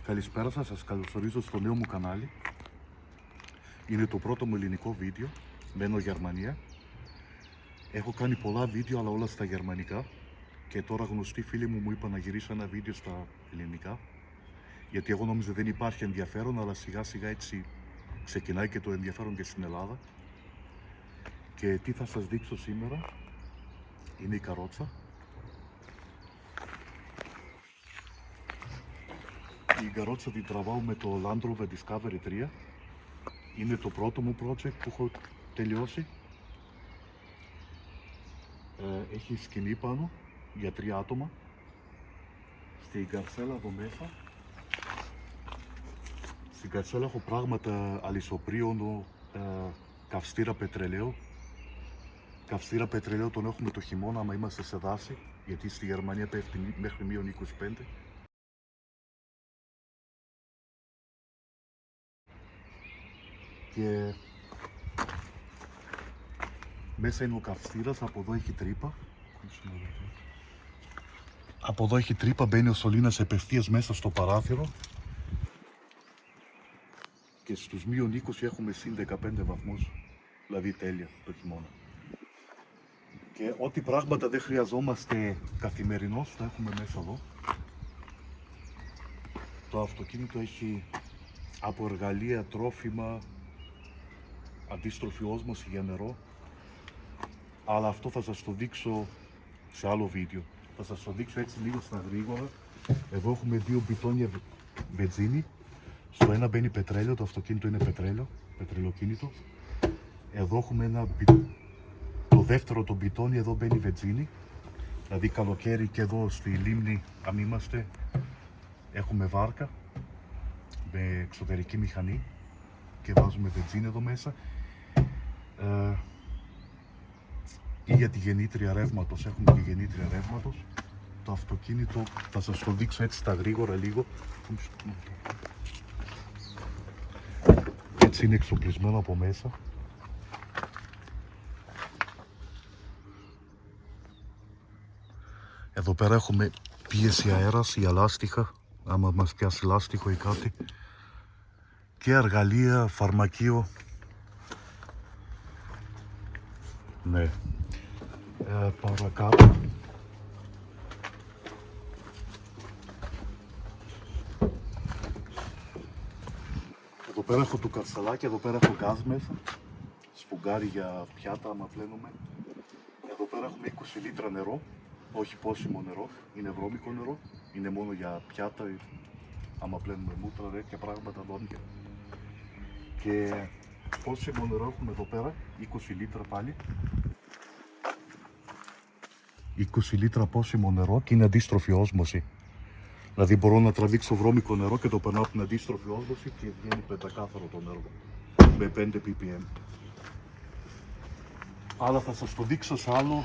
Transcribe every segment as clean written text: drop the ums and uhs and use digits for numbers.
Καλησπέρα σας, σας καλωσορίζω στο νέο μου κανάλι. Είναι το πρώτο μου ελληνικό βίντεο, μένω Γερμανία. Έχω κάνει πολλά βίντεο αλλά όλα στα γερμανικά και τώρα γνωστοί φίλοι μου είπαν να γυρίσω ένα βίντεο στα ελληνικά, γιατί εγώ νόμιζα δεν υπάρχει ενδιαφέρον, αλλά σιγά σιγά έτσι ξεκινάει και το ενδιαφέρον και στην Ελλάδα. Και τι θα σας δείξω σήμερα είναι η καρότσα. Η καρότσα την τραβάω με το Land Rover Discovery 3. Είναι το πρώτο μου project που έχω τελειώσει. Έχει σκηνή πάνω για 3 άτομα. Στην καρσέλα εδώ μέσα. Στην καρσέλα έχω πράγματα αλυσοπρίωνο, καυστήρα πετρελαίου. Καυστήρα πετρελαίου τον έχουμε το χειμώνα άμα είμαστε σε δάση, γιατί στη Γερμανία πέφτει μέχρι -25. Και μέσα είναι ο καυστήρας, από εδώ έχει τρύπα. Από εδώ έχει τρύπα, μπαίνει ο σωλήνας επευθείας μέσα στο παράθυρο. Και στους -20 έχουμε συν 15 βαθμούς, δηλαδή τέλεια το χειμώνα. Και ό,τι πράγματα δεν χρειαζόμαστε καθημερινώς, τα έχουμε μέσα εδώ. Το αυτοκίνητο έχει από εργαλεία, τρόφιμα, αντίστροφη όσμωση για νερό. Αλλά αυτό θα σας το δείξω σε άλλο βίντεο. Θα σας το δείξω έτσι λίγο στα γρήγορα. Εδώ έχουμε 2 μπιτόνια βενζίνη. Στο ένα μπαίνει πετρέλαιο, το αυτοκίνητο είναι πετρελοκίνητο. Εδώ έχουμε το δεύτερο το μπιτόνι, εδώ μπαίνει βενζίνη. Δηλαδή καλοκαίρι και εδώ στη λίμνη, αν είμαστε, έχουμε βάρκα με εξωτερική μηχανή και βάζουμε βενζίνη εδώ μέσα. Ή για τη γεννήτρια ρεύματος, έχουμε τη γεννήτρια ρεύματος. Το αυτοκίνητο θα σας το δείξω έτσι στα γρήγορα λίγο. Έτσι είναι εξοπλισμένο από μέσα. Εδώ πέρα έχουμε πίεση αέρας για λάστιχα, άμα μας πιάσει λάστιχο ή κάτι. Και εργαλεία, φαρμακείο. Ναι. Παρακάτω. Εδώ πέρα έχω το καρσαλάκι, εδώ πέρα έχω γκάζ μέσα. Σφουγγάρι για πιάτα άμα πλένουμε. Εδώ πέρα έχουμε 20 λίτρα νερό. Όχι πόσιμο νερό, είναι βρώμικο νερό. Είναι μόνο για πιάτα, άμα πλένουμε μούτρα, τέτοια πράγματα, δόντια. Και πόσιμο νερό έχουμε εδώ πέρα, 20 λίτρα πάλι. 20 λίτρα πόσιμο νερό και είναι αντίστροφη όσμωση. Δηλαδή μπορώ να τραβήξω βρώμικο νερό και το περνάω από την αντίστροφη όσμωση και βγαίνει πεντακάθαρο το νερό με 5 ppm. Αλλά θα σας το δείξω σε άλλο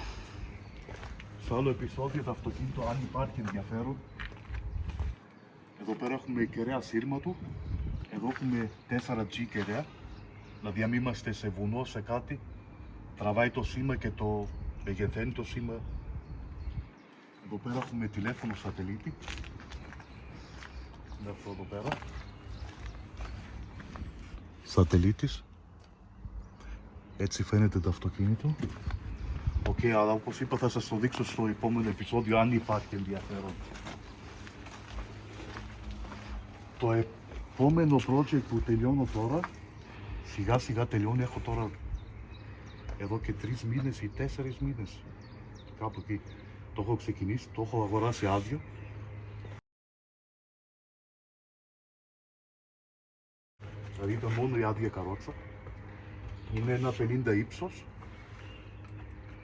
επεισόδιο το αυτοκίνητο, αν υπάρχει ενδιαφέρον. Εδώ πέρα έχουμε κεραία σύρματου. Εδώ έχουμε 4G κεραία. Δηλαδή αν είμαστε σε βουνό, σε κάτι, τραβάει το σήμα και το μεγεθαίνει το σήμα. Εδώ πέρα έχουμε τηλέφωνο σατελίτη. Είναι αυτό εδώ πέρα. Σατελίτης. Έτσι φαίνεται το αυτοκίνητο. Αλλά όπως είπα θα σας το δείξω στο επόμενο επεισόδιο, αν υπάρχει ενδιαφέρον. Το επόμενο project που τελειώνω τώρα, σιγά σιγά τελειώνει, έχω τώρα εδώ και 3 μήνες ή 4 μήνες. Κάπου εκεί το έχω ξεκινήσει, το έχω αγοράσει άδειο. Δηλαδή ήταν μόνο η άδεια καρότσα. Είναι ένα 50 ύψος,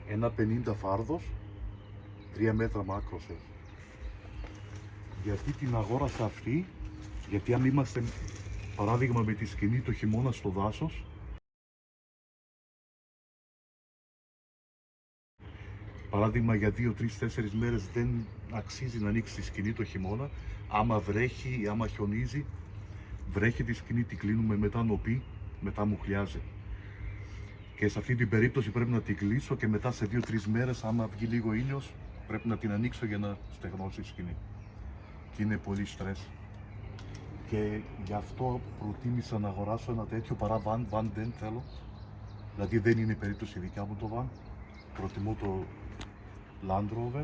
ένα 50 φάρδος, 3 μέτρα μάκρος έχει. Γιατί την αγόρασα αυτή, γιατί αν είμαστε παράδειγμα με τη σκηνή το χειμώνα στο δάσος, παράδειγμα για 2, 3, 4 μέρες δεν αξίζει να ανοίξει τη σκηνή το χειμώνα. Άμα βρέχει ή άμα χιονίζει, βρέχει τη σκηνή, την κλείνουμε, μετά νοπεί, μετά μουχλιάζει. Και σε αυτή την περίπτωση πρέπει να την κλείσω και μετά σε 2-3 μέρες, άμα βγει λίγο ήλιος, πρέπει να την ανοίξω για να στεγνώσει η σκηνή. Και είναι πολύ στρες. και γι' αυτό προτίμησα να αγοράσω ένα τέτοιο παρά van δεν θέλω. Δηλαδή δεν είναι η περίπτωση δικιά μου το van. Προτιμώ το Land Rover.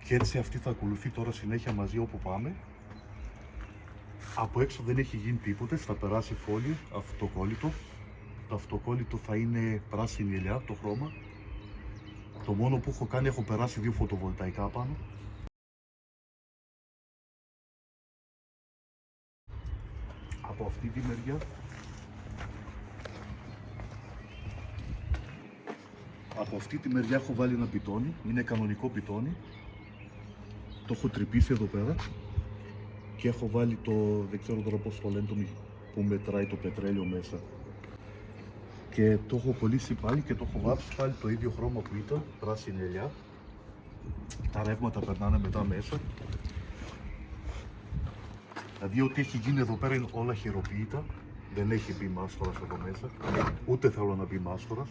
Και έτσι αυτή θα ακολουθεί τώρα συνέχεια μαζί όπου πάμε. Από έξω δεν έχει γίνει τίποτε, θα περάσει φόλιο, αυτοκόλλητο. Το αυτοκόλλητο θα είναι πράσινη ελιά, το χρώμα. Το μόνο που έχω κάνει, έχω περάσει 2 φωτοβολταϊκά πάνω. Από αυτή τη μεριά έχω βάλει ένα πιτόνι, είναι κανονικό πιτόνι. Το έχω τρυπήσει εδώ πέρα και έχω βάλει το, δεν ξέρω τώρα πώς το λένε, που μετράει το πετρέλαιο μέσα. Και το έχω κολλήσει πάλι και το έχω βάψει πάλι το ίδιο χρώμα που ήταν, πράσινη ελιά. Τα ρεύματα περνάνε μετά μέσα. Δηλαδή ό,τι έχει γίνει εδώ πέρα είναι όλα χειροποίητα. Δεν έχει μπει μάστορας εδώ μέσα, ούτε θέλω να μπει μάστορας.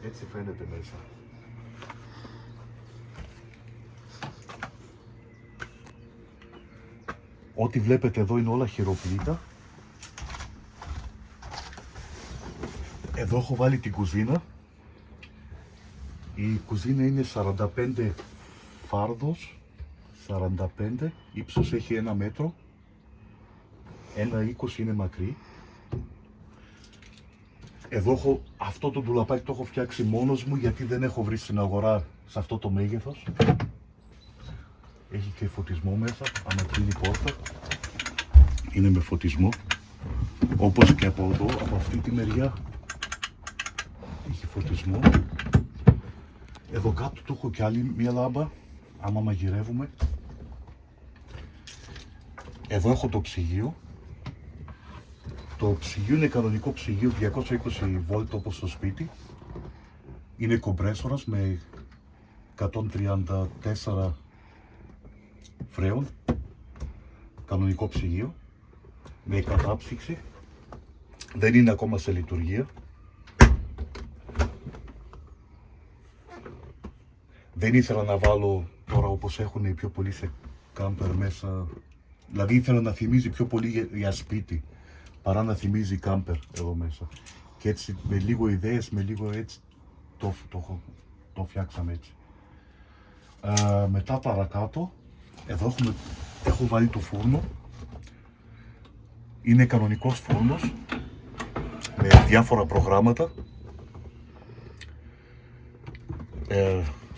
Έτσι φαίνεται μέσα. Ό,τι βλέπετε εδώ είναι όλα χειροποίητα. Εδώ έχω βάλει την κουζίνα. Η κουζίνα είναι 45 φάρδος, 45, ύψος έχει 1 μέτρο, 1,20 είναι μακρύ. Εδώ έχω αυτό το ντουλαπάκι, το έχω φτιάξει μόνος μου γιατί δεν έχω βρει στην αγορά σε αυτό το μέγεθος. Έχει και φωτισμό μέσα, άμα κλείνει η πόρτα, είναι με φωτισμό. Όπως και από εδώ, από αυτή τη μεριά, έχει φωτισμό. Εδώ κάτω του έχω κι άλλη μία λάμπα, άμα μαγειρεύουμε. Εδώ έχω το ψυγείο. Το ψυγείο είναι κανονικό ψυγείο 220 βόλτ όπως στο σπίτι. Είναι κομπρέσορας με 134 φρέων. Κανονικό ψυγείο με κατάψυξη. Δεν είναι ακόμα σε λειτουργία. Δεν ήθελα να βάλω τώρα όπως έχουν οι πιο πολλοί σε κάμπερ μέσα. Δηλαδή ήθελα να θυμίζει πιο πολύ για σπίτι παρά να θυμίζει κάμπερ εδώ μέσα. Και έτσι με λίγο ιδέες, με λίγο έτσι το φτιάξαμε έτσι. Μετά παρακάτω, εδώ έχω βάλει το φούρνο. Είναι κανονικός φούρνος με διάφορα προγράμματα.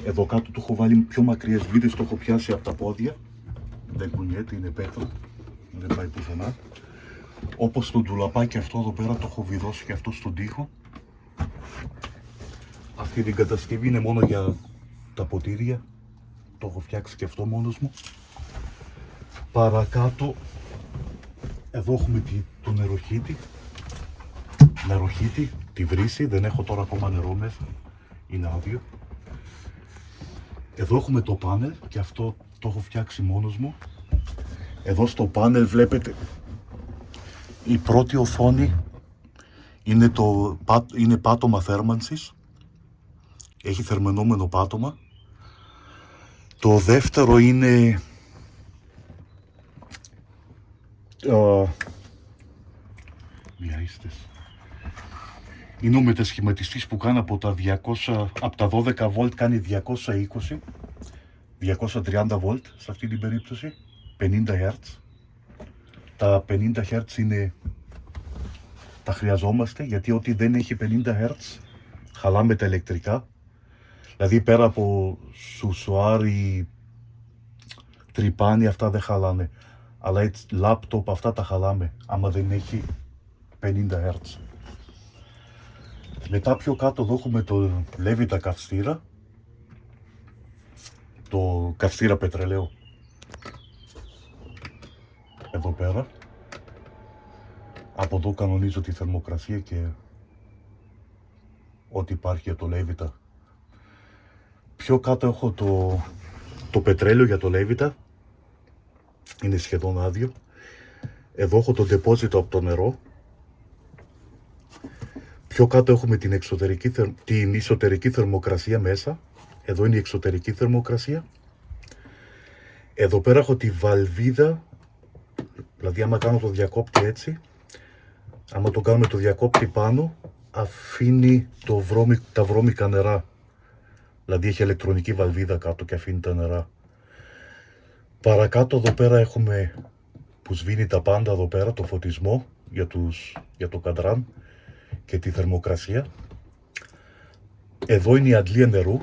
Εδώ κάτω του έχω βάλει πιο μακριές βίδες, το έχω πιάσει από τα πόδια. Δεν κουνιέται, είναι πέτρο, δεν πάει πουθενά. Όπως το ντουλαπάκι αυτό εδώ πέρα το έχω βιδώσει και αυτό στον τοίχο. Αυτή την κατασκευή είναι μόνο για τα ποτήρια. Το έχω φτιάξει και αυτό μόνος μου. Παρακάτω, εδώ έχουμε το νεροχύτη, τη βρύση. Δεν έχω τώρα ακόμα νερό μέσα, είναι άδειο. Εδώ έχουμε το πάνελ και αυτό το έχω φτιάξει μόνος μου. Εδώ στο πάνελ βλέπετε η πρώτη οθόνη είναι πάτωμα θέρμανσης. Έχει θερμαινόμενο πάτωμα. Το δεύτερο είναι είναι ο μετασχηματιστής που κάνει από τα 12 βολτ κάνει 220, 230 βολτ σε αυτή την περίπτωση, 50 Hz. Τα 50 Hz είναι, τα χρειαζόμαστε γιατί ό,τι δεν έχει 50 Hz χαλάμε τα ηλεκτρικά. Δηλαδή πέρα από σουσουάρι, τρυπάνι, αυτά δεν χαλάνε. Αλλά έτσι λάπτοπ αυτά τα χαλάμε άμα δεν έχει 50 Hz. Μετά πιο κάτω εδώ έχουμε το Levita καυστήρα. Το καυστήρα πετρελαίου. Εδώ πέρα. Από εδώ κανονίζω τη θερμοκρασία και ό,τι υπάρχει για το Levita. Πιο κάτω έχω το πετρέλαιο για το Levita. Είναι σχεδόν άδειο. Εδώ έχω το ντεπόζιτο από το νερό. Πιο κάτω έχουμε την εσωτερική θερμοκρασία μέσα. Εδώ είναι η εξωτερική θερμοκρασία. Εδώ πέρα έχω τη βαλβίδα, δηλαδή άμα κάνω το διακόπτη έτσι, άμα το κάνουμε το διακόπτη πάνω, αφήνει τα βρώμικα νερά. Δηλαδή έχει ηλεκτρονική βαλβίδα κάτω και αφήνει τα νερά. Παρακάτω εδώ πέρα έχουμε που σβήνει τα πάντα εδώ πέρα, το φωτισμό για το καντράν και τη θερμοκρασία. Εδώ είναι η αντλία νερού.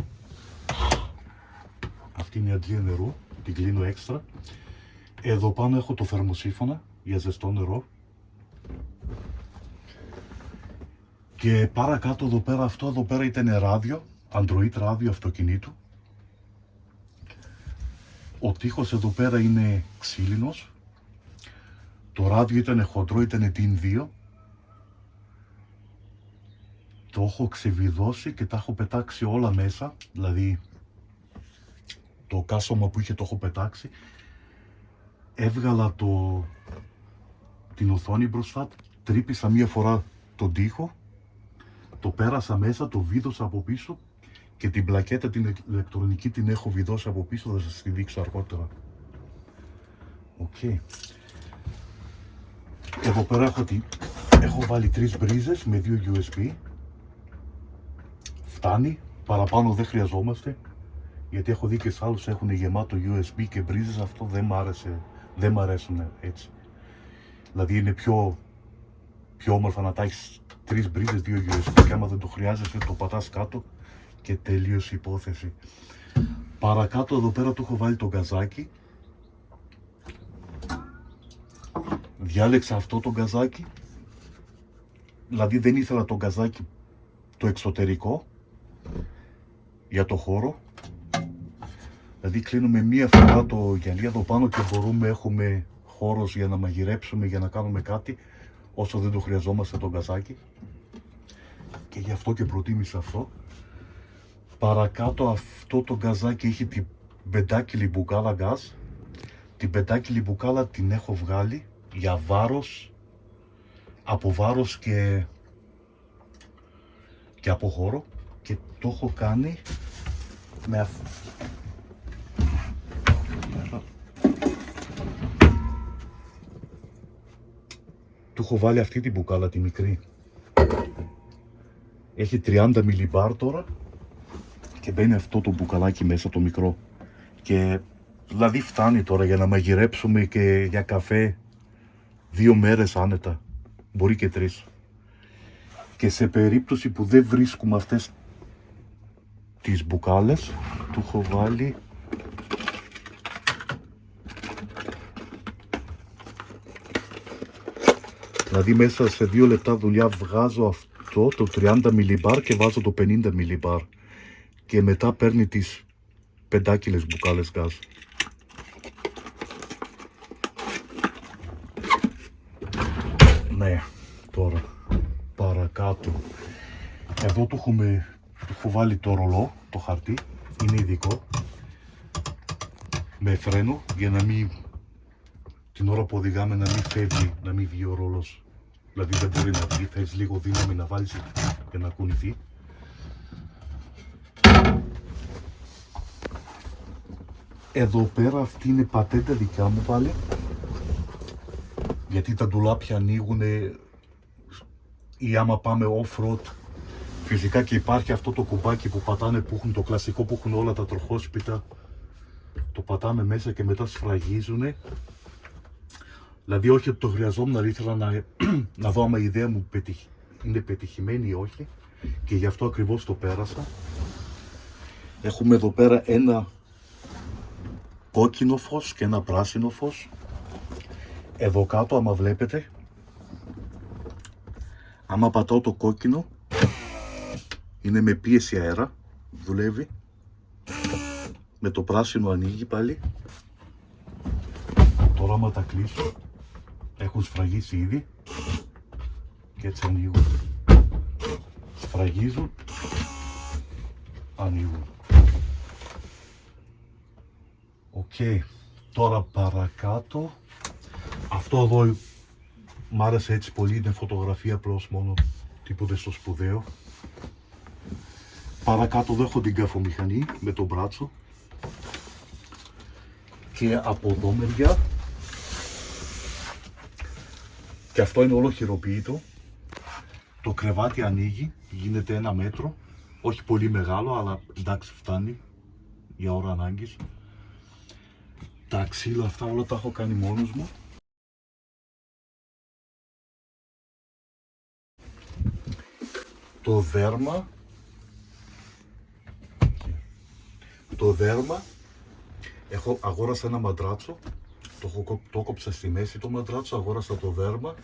Αυτή είναι η αντλία νερού, την κλείνω έξτρα. Εδώ πάνω έχω το θερμοσύφωνα για ζεστό νερό. Και παρακάτω εδώ πέρα, αυτό εδώ πέρα ήταν ράδιο, Android ράδιο αυτοκινήτου. Ο τοίχος εδώ πέρα είναι ξύλινος. Το ράδιο ήταν χοντρό, ήταν DIN2. Το έχω ξεβιδώσει και τα έχω πετάξει όλα μέσα. Δηλαδή το κάσωμα που είχε το έχω πετάξει. Έβγαλα την οθόνη μπροστά, τρύπησα μία φορά τον τοίχο, το πέρασα μέσα, το βίδωσα από πίσω και την πλακέτα την ηλεκτρονική την έχω βιδώσει από πίσω, θα σας τη δείξω αργότερα. Okay. Εδώ πέρα έχω βάλει 3 μπρίζες με 2 USB. Φτάνει, παραπάνω δεν χρειαζόμαστε, γιατί έχω δει και σε άλλους έχουν γεμάτο USB και μπρίζες, αυτό δεν μ' αρέσουν έτσι. Δηλαδή είναι πιο όμορφα να τα έχεις 3 μπρίζες, 2 USB και άμα δεν το χρειάζεσαι το πατάς κάτω και τελείωσε η υπόθεση. Παρακάτω εδώ πέρα του έχω βάλει το γκαζάκι. Διάλεξα αυτό το γκαζάκι. Δηλαδή δεν ήθελα το γκαζάκι το εξωτερικό για το χώρο. Δηλαδή κλείνουμε μία φορά το γυαλί εδώ πάνω και έχουμε χώρος για να μαγειρέψουμε, για να κάνουμε κάτι όσο δεν το χρειαζόμαστε το γκαζάκι. Και γι' αυτό και προτίμησα αυτό. Παρακάτω αυτό το γκαζάκι έχει την πεντάκιλη μπουκάλα γκάζ. Την πεντάκιλη μπουκάλα την έχω βγάλει για βάρος, από βάρος και από χώρο, και το έχω κάνει με του έχω βάλει αυτή την μπουκάλα τη μικρή. Έχει 30 μιλιμπάρ τώρα και μπαίνει αυτό το μπουκαλάκι μέσα το μικρό. Και δηλαδή φτάνει τώρα για να μαγειρέψουμε και για καφέ 2 μέρες άνετα, μπορεί και 3. Και σε περίπτωση που δεν βρίσκουμε αυτές τις μπουκάλες, του έχω βάλει δηλαδή μέσα σε 2 λεπτά δουλειά βγάζω αυτό το 30 μιλιμπάρ και βάζω το 50 μιλιμπάρ και μετά παίρνει τις 5 μπουκάλες γκάζ. Ναι, τώρα παρακάτω εδώ του έχω βάλει το ρολό, το χαρτί, είναι ειδικό με φρένο για να μην, την ώρα που οδηγάμε, να μην φεύγει, να μην βγει ο ρόλος. Δηλαδή δεν μπορεί να βγει, θες λίγο δύναμη να βάλεις για να κουνηθεί. Εδώ πέρα αυτή είναι πατέντα δικιά μου πάλι, γιατί τα ντουλάπια ανοίγουνε ή άμα πάμε off-road. Φυσικά και υπάρχει αυτό το κουμπάκι που πατάνε, που έχουν το κλασικό που έχουν όλα τα τροχόσπιτα. Το πατάμε μέσα και μετά σφραγίζουνε. Δηλαδή όχι ότι το χρειαζόμουν, αλλά ήθελα να δω άμα η ιδέα μου είναι πετυχημένη ή όχι. Και γι' αυτό ακριβώς το πέρασα. Έχουμε εδώ πέρα ένα κόκκινο φως και ένα πράσινο φως. Εδώ κάτω άμα βλέπετε, άμα πατάω το κόκκινο, είναι με πίεση αέρα, δουλεύει. Με το πράσινο ανοίγει πάλι. Τώρα άμα τα κλείσω, έχουν σφραγίσει ήδη και έτσι ανοίγουν. Σφραγίζουν, ανοίγουν. Οκ, τώρα παρακάτω. Αυτό εδώ μ' άρεσε έτσι πολύ, είναι φωτογραφία απλώς μόνο, τίποτε στο σπουδαίο. Παρακάτω εδώ έχω την καφομηχανή με το μπράτσο. Και από εδώ μεριά. Και αυτό είναι όλο χειροποίητο. Το κρεβάτι ανοίγει, γίνεται 1 μέτρο. Όχι πολύ μεγάλο, αλλά εντάξει φτάνει για ώρα ανάγκης. Τα ξύλα αυτά όλα τα έχω κάνει μόνος μου. Το δέρμα, αγόρασα ένα μαντράτσο, το κόψα στη μέση το μαντράτσο, αγόρασα το δέρμα,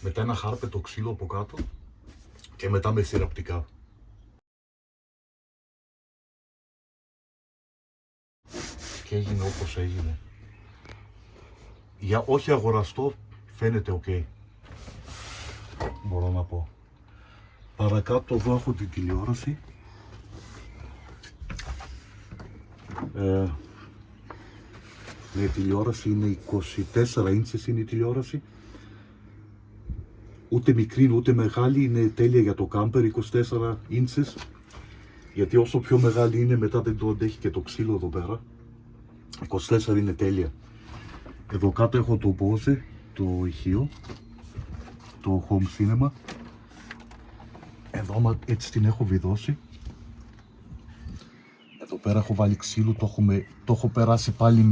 μετά ένα χάρπετο ξύλο από κάτω και μετά με σειραπτικά. Και έγινε όπως έγινε. Για όχι αγοραστό φαίνεται ok. Μπορώ να πω. Παρακάτω εδώ έχω την τηλεόραση. Η τηλεόραση είναι 24 ίντσες είναι η τηλεόραση. Ούτε μικρή ούτε μεγάλη, είναι τέλεια για το κάμπερ 24 ίντσες. Γιατί όσο πιο μεγάλη είναι μετά δεν το αντέχει και το ξύλο εδώ πέρα. 24 είναι τέλεια. Εδώ κάτω έχω το Bose, το ηχείο, το home cinema. Εδώ έτσι την έχω βιδώσει. Εδώ πέρα έχω βάλει ξύλο, το έχω περάσει πάλι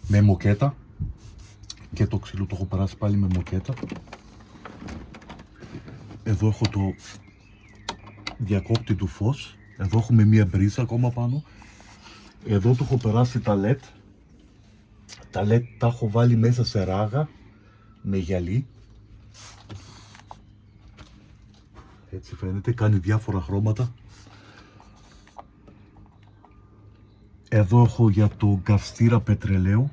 με μοκέτα. Και το ξύλο το έχω περάσει πάλι με μοκέτα. Εδώ έχω το διακόπτη του φως. Εδώ έχουμε μία μπρίζα ακόμα πάνω. Εδώ το έχω περάσει τα LED. Τα LED τα έχω βάλει μέσα σε ράγα με γυαλί. Έτσι φαίνεται, κάνει διάφορα χρώματα. Εδώ έχω για το καυστήρα πετρελαίου.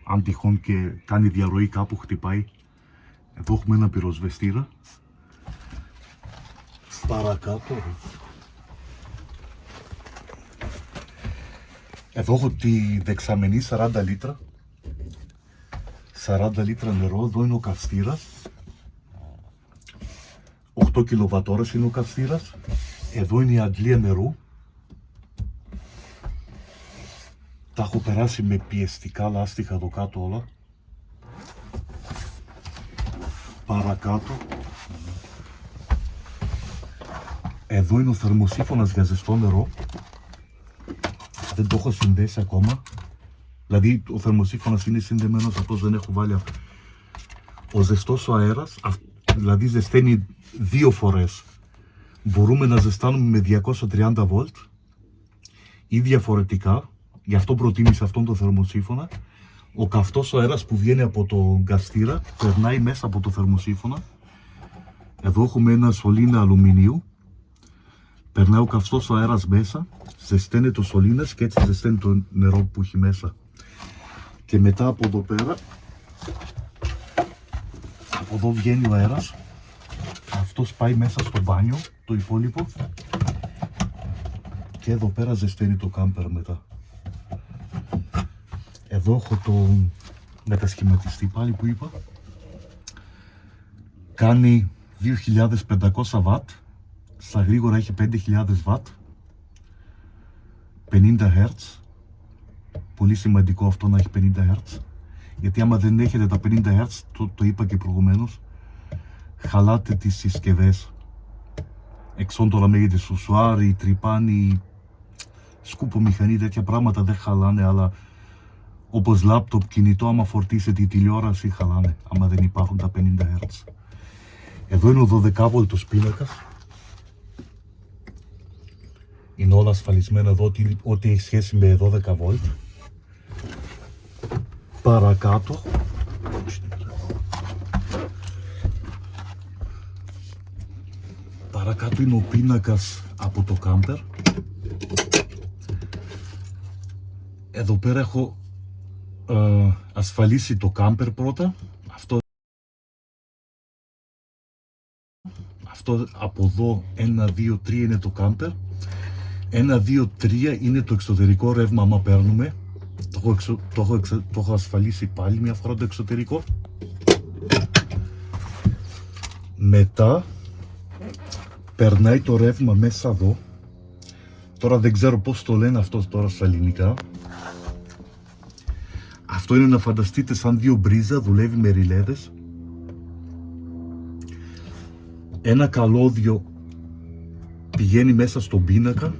Αν τυχόν και κάνει διαρροή κάπου χτυπάει. Εδώ έχουμε ένα πυροσβεστήρα. Παρακάτω. Εδώ έχω τη δεξαμενή 40 λίτρα. 40 λίτρα νερό, εδώ είναι ο καυστήρας. 8 κιλοβατόρες είναι ο καυστήρας. Εδώ είναι η αντλία νερού. Τα έχω περάσει με πιεστικά λάστιχα εδώ κάτω όλα. Παρακάτω. Εδώ είναι ο θερμοσύφωνας για ζεστό νερό. Δεν το έχω συνδέσει ακόμα. Δηλαδή ο θερμοσύφωνας είναι συνδεμένος, αυτός δεν έχω βάλει αυτό. Ο ζεστός ο αέρας, δηλαδή ζεσταίνει 2 φορές. Μπορούμε να ζεστάνουμε με 230 βολτ ή διαφορετικά. Γι' αυτό προτίμησα αυτόν τον θερμοσύφωνα. Ο καυτός ο αέρας που βγαίνει από το καυστήρα περνάει μέσα από το θερμοσύφωνα. Εδώ έχουμε ένα σωλήνα αλουμινίου. Περνάει ο καυτός ο αέρας μέσα, ζεσταίνεται ο σωλήνας και έτσι ζεσταίνει το νερό που έχει μέσα. Και μετά από εδώ πέρα, από εδώ βγαίνει ο αέρας. Αυτός πάει μέσα στο μπάνιο, το υπόλοιπο. Και εδώ πέρα ζεσταίνει το κάμπερ μετά. Εδώ έχω το μετασχηματιστή πάλι που είπα. Κάνει 2500 βατ. Στα γρήγορα έχει 5000 βατ. 50 Hz. Πολύ σημαντικό αυτό να έχει 50 Hz. Γιατί άμα δεν έχετε τα 50 Hz, το είπα και προηγουμένως, χαλάτε τις συσκευές. Εξών τώρα μέγεται σουσουάρι, τρυπάνι, σκούπο μηχανή, τέτοια πράγματα δεν χαλάνε, αλλά όπως λάπτοπ, κινητό, άμα φορτίσετε η τηλεόραση χαλάνε, άμα δεν υπάρχουν τα 50 Hz. Εδώ είναι ο 12V πίνακας. Είναι όλα ασφαλισμένα εδώ, ό,τι έχει σχέση με 12V. Παρακάτω. Παρακάτω είναι ο πίνακας από το κάμπερ. Εδώ πέρα έχω ασφαλίσει το κάμπερ πρώτα. Αυτό από εδώ 1, 2, 3 είναι το κάμπερ. 1, 2, 3 είναι το εξωτερικό ρεύμα άμα παίρνουμε. Το έχω ασφαλίσει πάλι μια φορά το εξωτερικό. Μετά περνάει το ρεύμα μέσα εδώ. Τώρα δεν ξέρω πώς το λένε αυτό τώρα στα ελληνικά. Αυτό είναι, να φανταστείτε, σαν δύο μπρίζα, δουλεύει με ριλέδες. Ένα καλώδιο πηγαίνει μέσα στον πίνακα.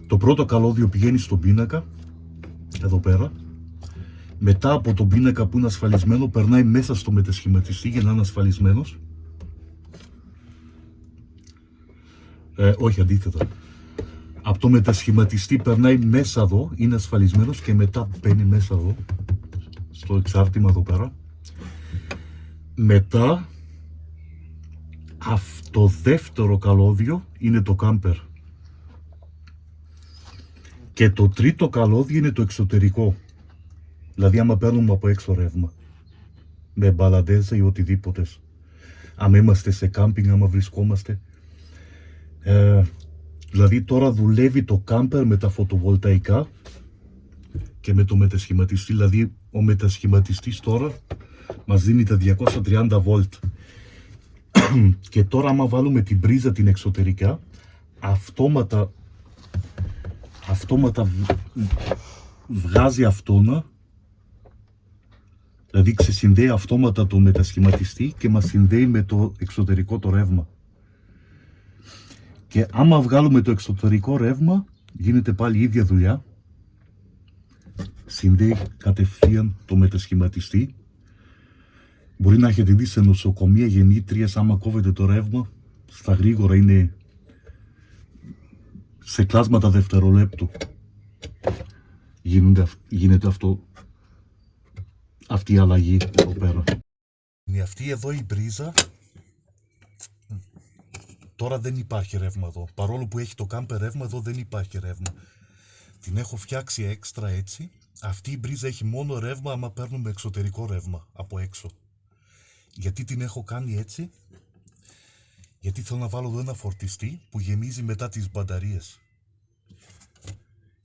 Το πρώτο καλώδιο πηγαίνει στον πίνακα, εδώ πέρα. Μετά από τον πίνακα που είναι ασφαλισμένο, περνάει μέσα στο μετασχηματιστή για να είναι ασφαλισμένος. Όχι, αντίθετα. Από το μετασχηματιστή περνάει μέσα εδώ, είναι ασφαλισμένος, και μετά μπαίνει μέσα εδώ, στο εξάρτημα εδώ πέρα. Μετά, αυτό δεύτερο καλώδιο είναι το κάμπερ. Και το τρίτο καλώδιο είναι το εξωτερικό. Δηλαδή άμα παίρνουμε από έξω ρεύμα, με μπαλαντέζα ή οτιδήποτε, άμα είμαστε σε κάμπινγκ, άμα βρισκόμαστε. Δηλαδή τώρα δουλεύει το κάμπερ με τα φωτοβολταϊκά και με το μετασχηματιστή. Δηλαδή ο μετασχηματιστής τώρα μας δίνει τα 230 βολτ. Και τώρα άμα βάλουμε την πρίζα την εξωτερικά, αυτόματα βγάζει αυτόνα. Δηλαδή ξεσυνδέει αυτόματα το μετασχηματιστή και μας συνδέει με το εξωτερικό το ρεύμα. Και άμα βγάλουμε το εξωτερικό ρεύμα, γίνεται πάλι η ίδια δουλειά. Συνδέει κατευθείαν το μετασχηματιστή. Μπορεί να έχετε δει σε νοσοκομεία γεννήτριες, άμα κόβεται το ρεύμα, στα γρήγορα είναι σε κλάσματα δευτερολέπτου. Γίνεται αυτή η αλλαγή εδώ πέρα. Είναι αυτή εδώ η μπρίζα. Τώρα δεν υπάρχει ρεύμα εδώ. Παρόλο που έχει το κάμπερ ρεύμα, εδώ δεν υπάρχει ρεύμα. Την έχω φτιάξει έξτρα έτσι. Αυτή η μπρίζα έχει μόνο ρεύμα άμα παίρνουμε εξωτερικό ρεύμα από έξω. Γιατί την έχω κάνει έτσι? Γιατί θέλω να βάλω εδώ ένα φορτιστή που γεμίζει μετά τις μπαταρίες.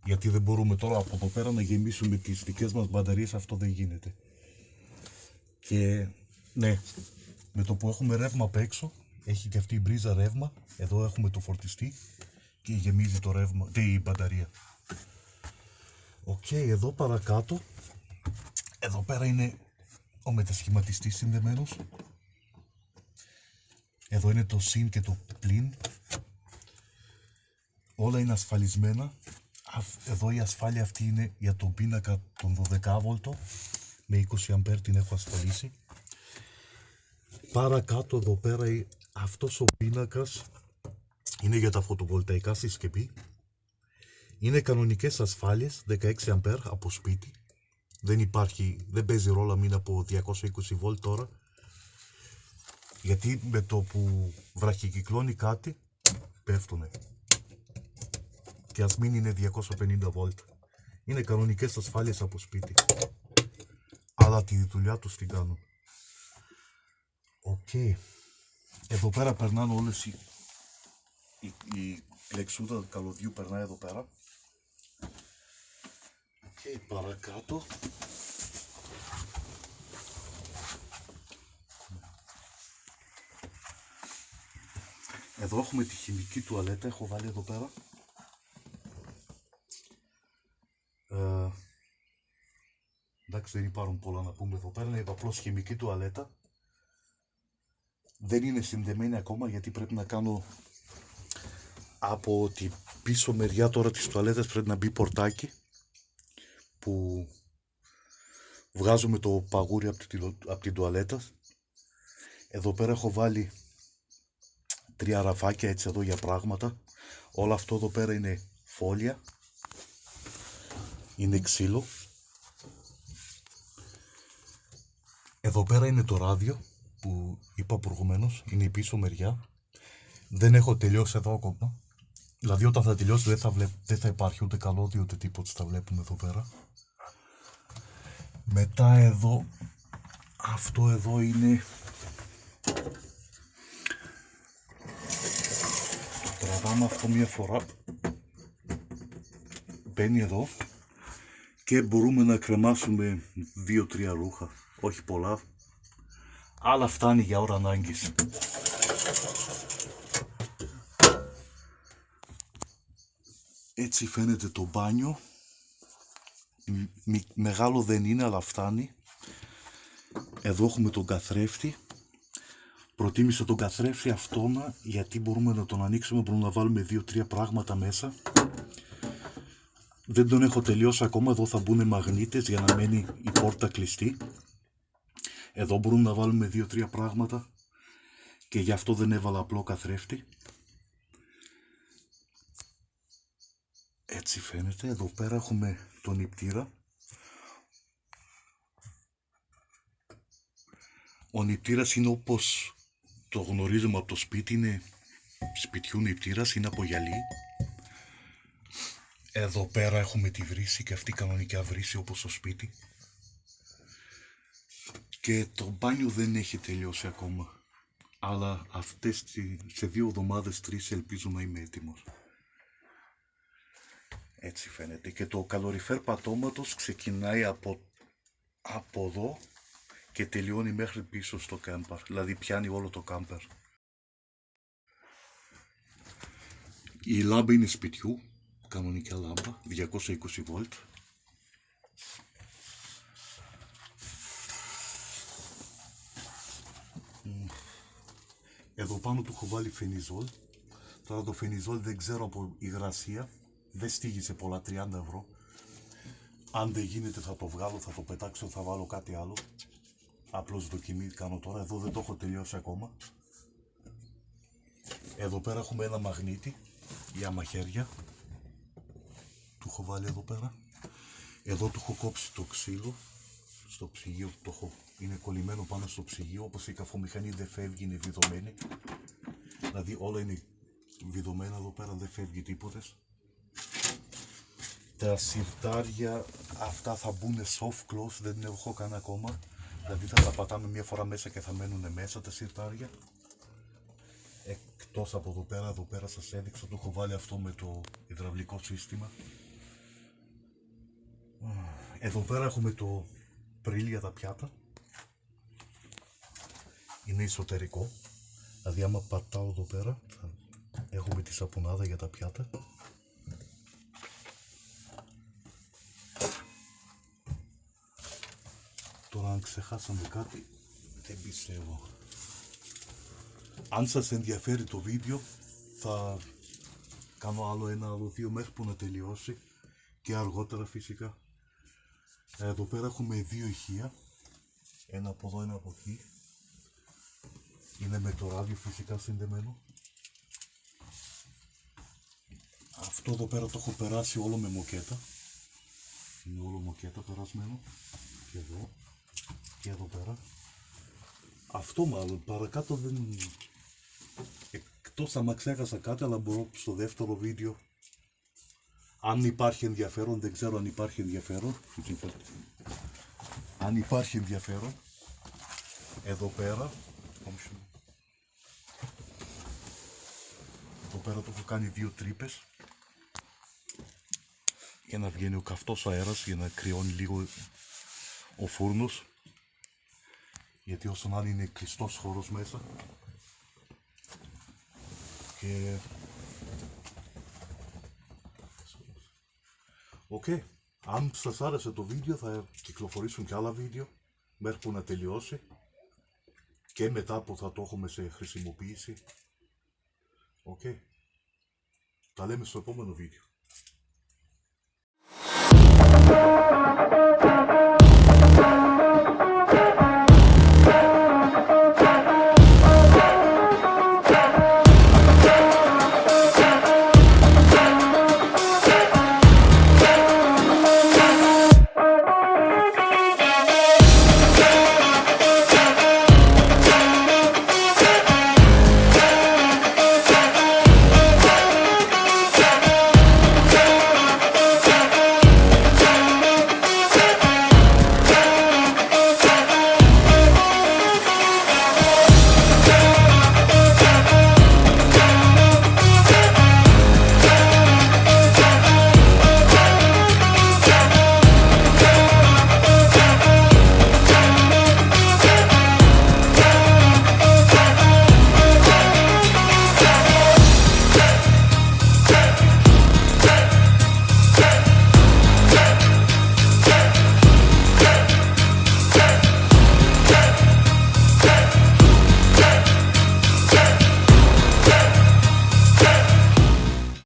Γιατί δεν μπορούμε τώρα από εδώ πέρα να γεμίσουμε τις δικές μας μπαταρίες, αυτό δεν γίνεται. Και ναι, με το που έχουμε ρεύμα απ' έξω, έχει και αυτή η μπρίζα ρεύμα. Εδώ έχουμε το φορτιστή και γεμίζει το ρεύμα, η μπαταρία. Οκ, εδώ παρακάτω, εδώ πέρα είναι ο μετασχηματιστής συνδεμένος. Εδώ είναι το συν και το πλην. Όλα είναι ασφαλισμένα. Εδώ η ασφάλεια αυτή είναι για τον πίνακα τον 12 βολτο. Με 20 αμπέρ την έχω ασφαλίσει. Παρακάτω εδώ πέρα αυτός ο πίνακας είναι για τα φωτοβολταϊκά συσκευή. Είναι κανονικές ασφάλειες 16 αμπέρ από σπίτι. Δεν παίζει ρόλο μην από 220 βολτ τώρα. Γιατί με το που βραχικυκλώνει κάτι πέφτουνε. Και ας μην είναι 250 βολτ. Είναι κανονικές ασφάλειες από σπίτι. Αλλά τη δουλειά τους την κάνουν. Οκ. Εδώ πέρα περνάνε όλες η πλεξούδα καλωδιού περνάει εδώ πέρα. Και παρακάτω. Εδώ έχουμε τη χημική τουαλέτα, έχω βάλει εδώ πέρα. Εντάξει, δεν υπάρχουν πολλά να πούμε εδώ πέρα, είναι απλώς χημική τουαλέτα. Δεν είναι συνδεμένη ακόμα γιατί πρέπει να κάνω από την πίσω μεριά τώρα της τουαλέτας, πρέπει να μπει πορτάκι που βγάζουμε το παγούρι από την τουαλέτα. Εδώ πέρα έχω βάλει 3 ραφάκια έτσι εδώ για πράγματα. Όλο αυτό εδώ πέρα είναι φόλια, είναι ξύλο. Εδώ πέρα είναι το ράδιο που είπα προηγουμένως, είναι η πίσω μεριά. Δεν έχω τελειώσει εδώ ακόμα. Δηλαδή όταν θα τελειώσει δεν θα υπάρχει ούτε καλώδιο ούτε τίποτα, θα βλέπουμε εδώ πέρα. Μετά εδώ, αυτό εδώ είναι... Το τραβάμε αυτό μία φορά. Μπαίνει εδώ και μπορούμε να κρεμάσουμε 2-3 ρούχα. Όχι πολλά, αλλά φτάνει για ώρα ανάγκης. Έτσι φαίνεται το μπάνιο. Μεγάλο δεν είναι, αλλά φτάνει. Εδώ έχουμε τον καθρέφτη. Προτίμησα τον καθρέφτη αυτόνα γιατί μπορούμε να τον ανοίξουμε, μπορούμε να βάλουμε 2-3 πράγματα μέσα. Δεν τον έχω τελειώσει ακόμα, εδώ θα μπουν μαγνήτες για να μένει η πόρτα κλειστή. Εδώ μπορούμε να βάλουμε 2-3 πράγματα και γι' αυτό δεν έβαλα απλό καθρέφτη. Έτσι φαίνεται. Εδώ πέρα έχουμε τον νηπτήρα. Ο νηπτήρας είναι όπως το γνωρίζουμε από το σπίτι, είναι σπιτιού νηπτήρας, είναι από γυαλί. Εδώ πέρα έχουμε τη βρύση και αυτή κανονικά βρύση όπως στο σπίτι. Και το μπάνιο δεν έχει τελειώσει ακόμα. Αλλά αυτές σε 2 εβδομάδες, 3 ελπίζω να είμαι έτοιμος. Έτσι φαίνεται. Και το καλοριφέρ πατώματος ξεκινάει από εδώ και τελειώνει μέχρι πίσω στο κάμπερ. Δηλαδή πιάνει όλο το κάμπερ. Η λάμπα είναι σπιτιού. Κανονικά λάμπα. 220 βολτ. Εδώ πάνω του έχω βάλει φενιζόλ. Τώρα το φενιζόλ δεν ξέρω από υγρασία. Δεν στήγησε πολλά, 30 ευρώ. Αν δεν γίνεται θα το βγάλω, θα το πετάξω, θα βάλω κάτι άλλο. Απλώς δοκιμή κάνω τώρα, εδώ δεν το έχω τελειώσει ακόμα. Εδώ πέρα έχουμε ένα μαγνήτη για μαχαίρια. Του έχω βάλει εδώ πέρα. Εδώ του έχω κόψει το ξύλο. Στο ψυγείο είναι κολλημένο πάνω στο ψυγείο, όπως η καφομηχανή δεν φεύγει, είναι βιδωμένη. Δηλαδή όλα είναι βιδωμένα εδώ πέρα, δεν φεύγει τίποτε. Τα συρτάρια αυτά θα μπουν soft close, δεν έχω κάνει ακόμα. Δηλαδή θα τα πατάμε μια φορά μέσα και θα μένουν μέσα τα συρτάρια. Εκτός από εδώ πέρα σας έδειξα, το έχω βάλει αυτό με το υδραυλικό σύστημα. Εδώ πέρα έχουμε το πρίλ για τα πιάτα. Είναι εσωτερικό. Δηλαδή άμα πατάω εδώ πέρα θα έχουμε τη σαπουνάδα για τα πιάτα. Τώρα αν ξεχάσαμε κάτι δεν πιστεύω. Αν σας ενδιαφέρει το βίντεο θα κάνω άλλο ένα, άλλο δύο μέχρι που να τελειώσει και αργότερα φυσικά. Εδώ πέρα έχουμε 2 ηχεία. Ένα από εδώ, ένα από εκεί. Είναι με το ράδιο φυσικά συνδεμένο. Αυτό εδώ πέρα το έχω περάσει όλο με μοκέτα. Είναι όλο μοκέτα περασμένο. Και εδώ. Και εδώ πέρα. Αυτό μάλλον, παρακάτω δεν... Εκτός άμα ξέχασα κάτι, αλλά μπορώ στο δεύτερο βίντεο. Αν υπάρχει ενδιαφέρον, δεν ξέρω αν υπάρχει ενδιαφέρον. Αν υπάρχει ενδιαφέρον, εδώ πέρα, εδώ πέρα το έχω κάνει 2 τρύπες για να βγαίνει ο καυτός αέρας, για να κρυώνει λίγο ο φούρνος, γιατί όσο να είναι κλειστός χώρος μέσα. Και αν σας άρεσε το βίντεο θα κυκλοφορήσουν και άλλα βίντεο μέχρι που να τελειώσει και μετά που θα το έχουμε σε χρησιμοποίηση. Τα λέμε στο επόμενο βίντεο.